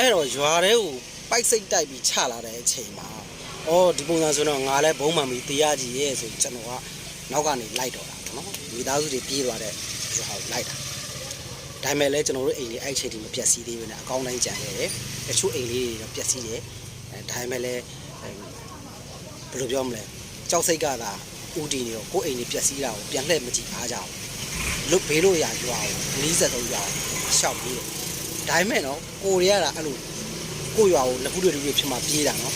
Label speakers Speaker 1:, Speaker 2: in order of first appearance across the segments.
Speaker 1: အဲ့တော့ရွာတဲ့ကိုပိုက်စိတ်တိုက်ပြီးချလာတဲ့အချိန်မှာအော်ဒီပုံစံဆိုတော့ငါလည်းဘုံမှန်ပြီးတရားကြီးရဲ့ဆိုကျွန်တော်ကနောက်ကနေလိုက်တော့တာပေါ့နော်မိသားစုတွေပြေးသွားတဲ့ရွာကိုလိုက်တာဒါပေမဲ့လည်းကျွန်တော်တို့အိမ်လေးအဲ့ချိန်ထိမပြတ်စီးသေးဘူးနဲ့အကောင်းတိုင်းကြံခဲ့တယ်တချို့အိမ်လေးတွေတော့ပြတ်စီးတယ်ဒါပေမဲ့လည်းဘယ်လိုပြောမလဲကြောက်စိတ်ကသာဥတီနေတော့ကိုယ်အိမ်လေးပြတ်စီးတာကိုပြန်လှည့်မကြည့်အားကြဘူးလွတ်ဘေးလို့ရရွာကို43ရွာရှောက်ပြီးတယ်ဒါပေမဲ့နော်ကိုရီးယားကအဲ့လိုကိုရွာကိုနှစ်ခုတွေ့ဖြစ်မှပြေးတာနော်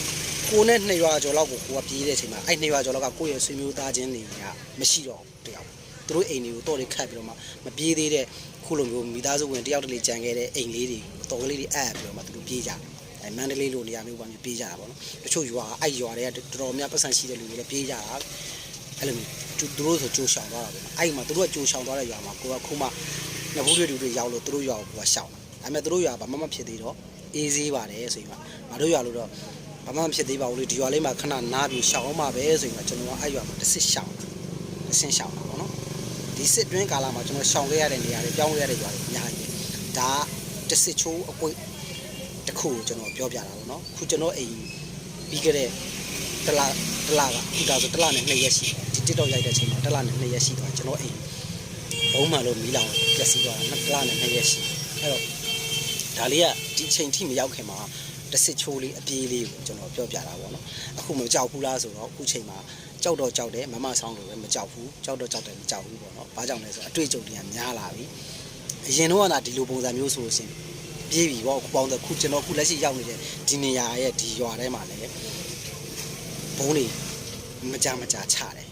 Speaker 1: ကိုနဲ့2ရွာကျော်လောက်ကိုကိုကပြေးတဲ့အချိန်မှာအဲ့2ရွာကျော်လောက်ကကိုရဲ့ဆွေမျိုးသားချင်းတွေကမရှိတော့ဘူးတယောက်သူတို့အိမ်တွေကိုတော့တွေခတ်ပြီးတော့မှမပြေးသေးတဲ့ခုလိုမျိုးမိသားစုဝင်တယောက်တလေကြံခဲ့တဲ့အိမ်လေးတွေတော်ကလေးတွေအပ်ပြီးတော့မှသူတို့ပြေးကြတယ်အဲ့မန္တလေးလိုနေရာမျိုးပါပြေးကြတာပေါ့နော်တချို့ရွာအဲ့ရွာတွေကတော်တော်များပတ်စံရှိတဲ့လူတွေလည်းပြေးကြတာအဲ့လိုမျိုးသူတို့ဆိုကြိုးရှောင်သွားတာပေါ့နော်အဲ့မှာသူတို့ကကြိုးရှောင်သွားတဲ့ရွာမှာကိုကခုမှနှစ်ဘူးတွေရောက်လို့သူတို့ရွာကိုကရှောင်တာဒါပေမဲ့သူတို့ရွာဘာမှမဖြစ်သေးတော့အေးဆေးပါတယ်ဆိုရင်မှငါတို့ရွာလို့တော့ဘာမှမဖြစ်သေးပါဘူးလေဒီရွာလေးမှာခဏနားပြီးရှောင်အောင်ပါပဲဆိုရင်မှကျွန်တော်ကအဲ့ရွာမှာတစ်စစ်ရှောင်တာတစ်ဆင်းရှောင်တာပေါ့နော်ဒီစစ်တွင်းကာလမှာကျွန်တော်ရှောင်ခဲ့ရတဲ့နေရာတွေပြောင်းခဲ့ရတဲ့ရွာတွေအများကြီးဒါတစ်စစ်ချိုးအကွေ့တစ်ခုကိုကျွန်တော်ပြောပြတာပေါ့နော်ခုကျွန်တော်အိမ်ပြီးခဲ့တဲ့တလကခုဒါဆိုတလနဲ့2ရက်ရှိဒီ TikTok ရိုက်တဲ့အချိန်မှာတလနဲ့2ရက်ရှိသွားကျွန်တော်အိမ်ဘုံမှန်လို့မီးလောင်ပျက်စီးသွားတာတလနဲ့2ရက်ရှိအဲ့တော့ဒါလေးကဒီအချိန်ထိမရောက်ခင်မှာတစ်စစ်ချိုးလေးအပြေးလေးကိုကျွန်တော်ပြောပြတာပေါ့နော်အခုမကြောက်ဘူးလားဆိုတော့အခုချိန်မှာကြောက်တော့ကြောက်တယ်မမဆောင်လို့ပဲမကြောက်ဘူးကြောက်တော့ကြောက်တယ်မကြောက်ဘူးပေါ့နော်ဘာကြောင့်လဲဆိုတော့အတွေ့အကြုံတွေကများလာပြီအရင်တော့ကဒီလိုပုံစံမျိုးဆိုရှင်ပြေးပြီပေါ့ပေါင်းတဲ့ခုကျွန်တော်ခုလက်ရှိရောက်နေတဲ့ဒီနေရာရဲ့ဒီရွာထဲမှာလည်းဘုံတွေမကြချတယ်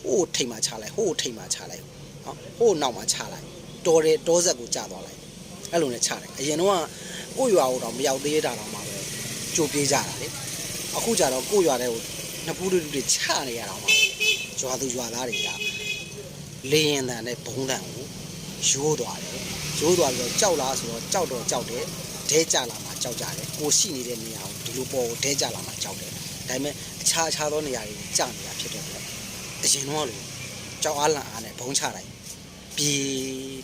Speaker 1: ဟိုးထိတ်မှချလိုက်ဟိုးထိတ်မှချလိုက်နော်ဟိုးနောက်မှချလိုက်တောဆက်ကိုကျသွားလိုက်အဲ့လိုနဲ့ချတယ်အရင်တော့ကိုရွာကိုတော့မရောက်သေးတာတော့မှပဲကြိုပြေးကြတာလေအခုကျတော့ကိုရွာတဲ့ကိုနှစ်ဖူးတွေချနေရတော့မှရွာသူရွာသားတွေကလေရင်တန်နဲ့ဘုံတန်ကိုရိုးသွားတယ်ရိုးသွားပြီးတော့ကြောက်လားဆိုတော့ကြောက်တော့ကြောက်တယ်ဒဲကြလာမှကြောက်ကြတယ်ကိုရှိနေတဲ့နေရာကိုဒီလိုပေါ်ကိုဒဲကြလာမှကြောက်တယ်ဒါပေမဲ့အခြားသောနေရာတွေကြာနေတာဖြစ်တော့အရင်တော့လို့ကြောက်အားလန့်အားနဲ့ဘုံချလိုက်ပြေး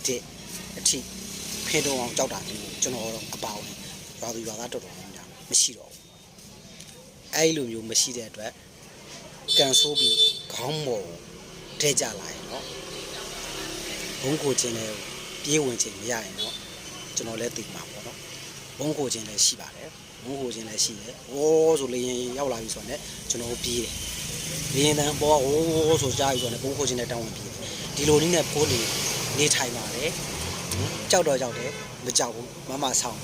Speaker 1: တဲ့အထိဖင်တုံအောင်ကြောက်တာမျိုးကျွန်တော်တော့အပါဝင်ရွာသူရွာသားတော်တော်များများမရှိတော့ဘူးအဲ့လိုမျိုးမရှိတဲ့အတွက်ကန်ဆိုးပြီးခေါင်းမော်ထဲကြလာရင်တော့ဘုံကိုချင်းလည်းပြေးဝင်ချင်းမရရင်တော့ကျွန်တော်လည်းသိမှာပေါ့နော်ဘုံကိုချင်းလည်းရှိပါတယ်ဘုံကိုချင်းလည်းရှိတယ်ဟောဆိုလေရင်ရောက်လာပြီဆိုတော့ကျွန်တော်ပြေးတယ်လေရင်တန်းပေါ်ဟောဆိုကြားပြီဆိုတော့ဘုံကိုချင်းလည်းတောင်းဝင်ပြေးတယ်ဒီလိုနည်းနဲ့ဖိုးနေထိုင်ပါတယ်ကြောက်တော့ကြောက်တယ်မကြောက်ဘူးမမဆောင်